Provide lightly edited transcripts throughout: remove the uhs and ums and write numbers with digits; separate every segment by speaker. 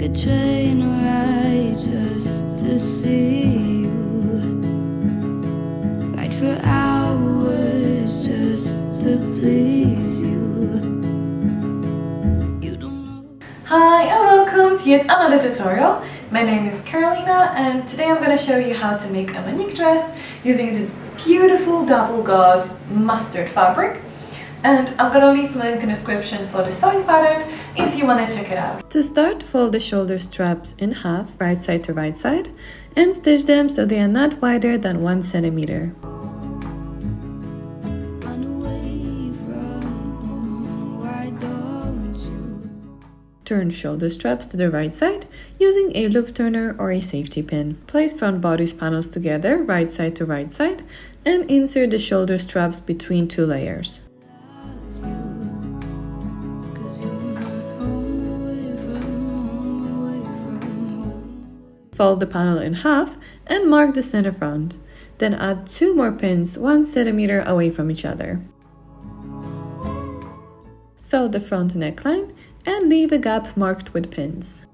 Speaker 1: a train ride just to see you. Ride for hours just to please you. You don't know.
Speaker 2: Hi and welcome to yet another tutorial. My name is Carolina and today I'm going to show you how to make a Monique dress using this beautiful double gauze mustard fabric. And I'm gonna leave a link in the description for the sewing pattern if you want to check it out. To start, fold the shoulder straps in half, right side to right side, and stitch them so they are not wider than 1 centimeter.
Speaker 1: Run away from home, why don't you?
Speaker 2: Turn shoulder straps to the right side using a loop turner or a safety pin. Place front bodice panels together, right side to right side, and insert the shoulder straps between 2 layers. Fold the panel in half and mark the center front. Then add 2 more pins 1 centimeter away from each other. Sew the front neckline and leave a gap marked with pins.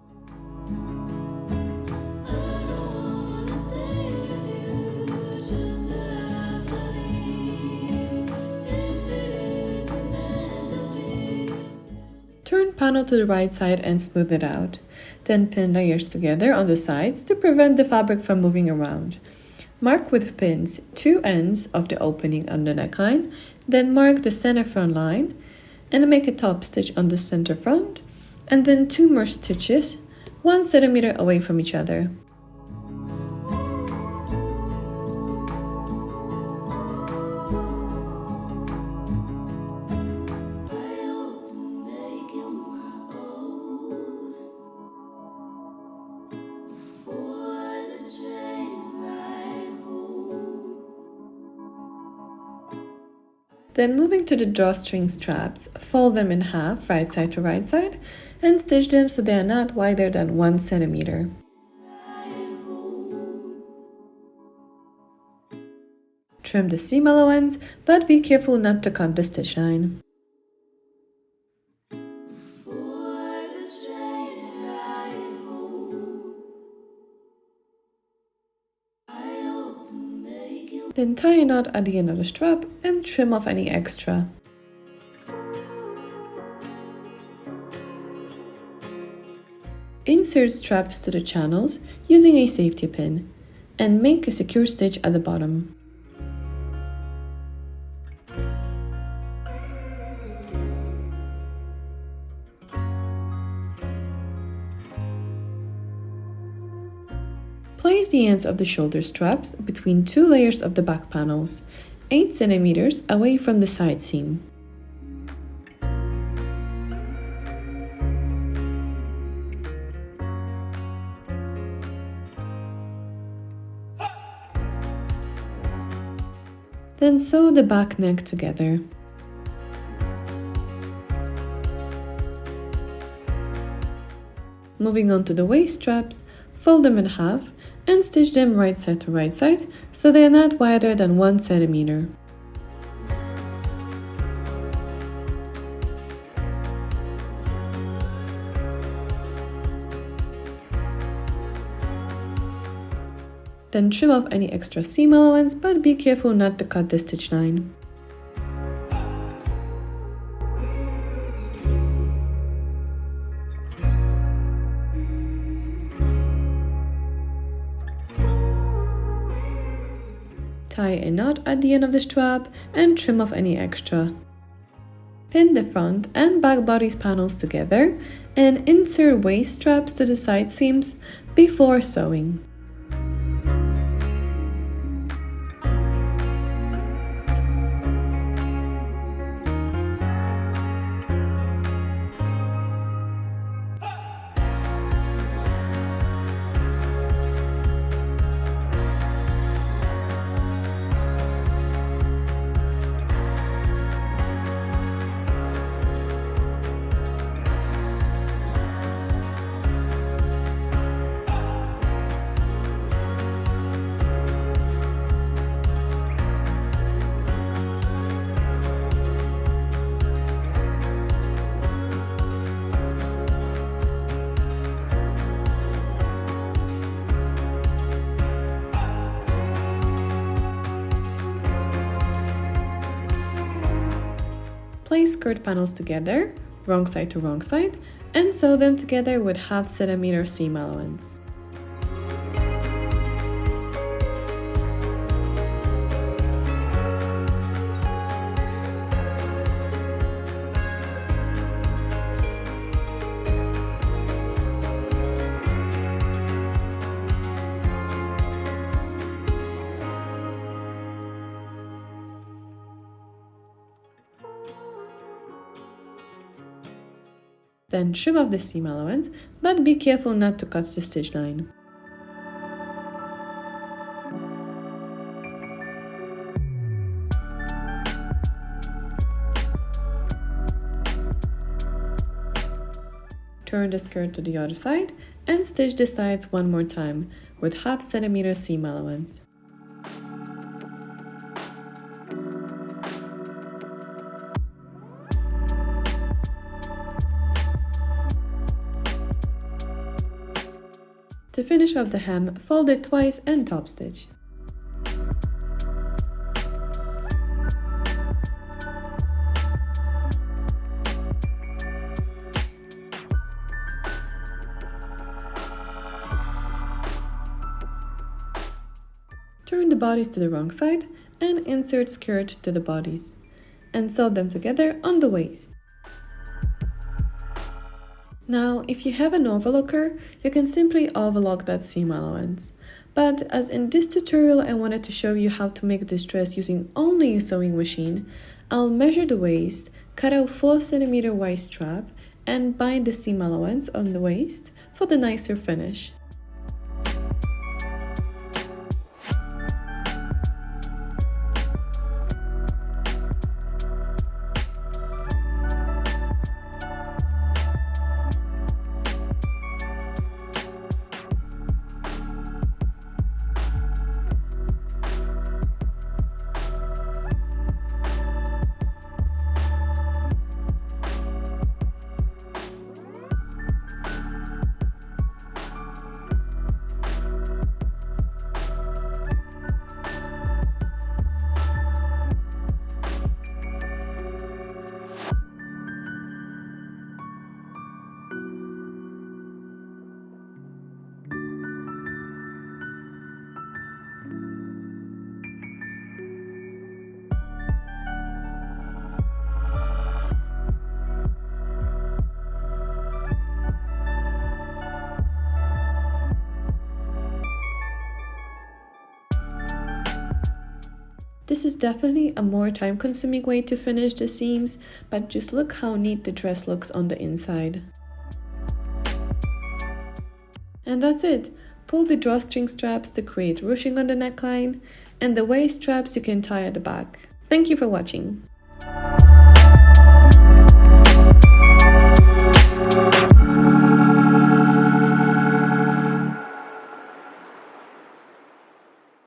Speaker 2: Turn panel to the right side and smooth it out. Then pin layers together on the sides to prevent the fabric from moving around. Mark with pins 2 ends of the opening on the neckline, then mark the center front line and make a top stitch on the center front, and then 2 more stitches 1 centimeter away from each other. Then moving to the drawstring straps, fold them in half, right side to right side, and stitch them so they are not wider than 1 centimeter. Trim the seam allowance, but be careful not to cut the stitch line. Then tie a knot at the end of the strap and trim off any extra. Insert straps to the channels using a safety pin and make a secure stitch at the bottom. Place the ends of the shoulder straps between 2 layers of the back panels, 8 centimeters away from the side seam. Then sew the back neck together. Moving on to the waist straps, fold them in half and stitch them right side to right side so they are not wider than 1 centimeter. Then trim off any extra seam allowance, but be careful not to cut the stitch line. Tie a knot at the end of the strap and trim off any extra. Pin the front and back bodice panels together and insert waist straps to the side seams before sewing. place skirt panels together, wrong side to wrong side, and sew them together with 1/2 centimeter seam allowance. Then trim off the seam allowance, but be careful not to cut the stitch line. Turn the skirt to the other side and stitch the sides one more time with 1/2 centimeter seam allowance. To finish off the hem, fold it twice and top stitch. Turn the bodice to the wrong side and insert skirt to the bodice, and sew them together on the waist. Now, if you have an overlocker, you can simply overlock that seam allowance. But as in this tutorial I wanted to show you how to make this dress using only a sewing machine, I'll measure the waist, cut out 4 centimeter waist strap, and bind the seam allowance on the waist for the nicer finish. This is definitely a more time-consuming way to finish the seams, but just look how neat the dress looks on the inside. And that's it! Pull the drawstring straps to create ruching on the neckline, and the waist straps you can tie at the back. Thank you for watching!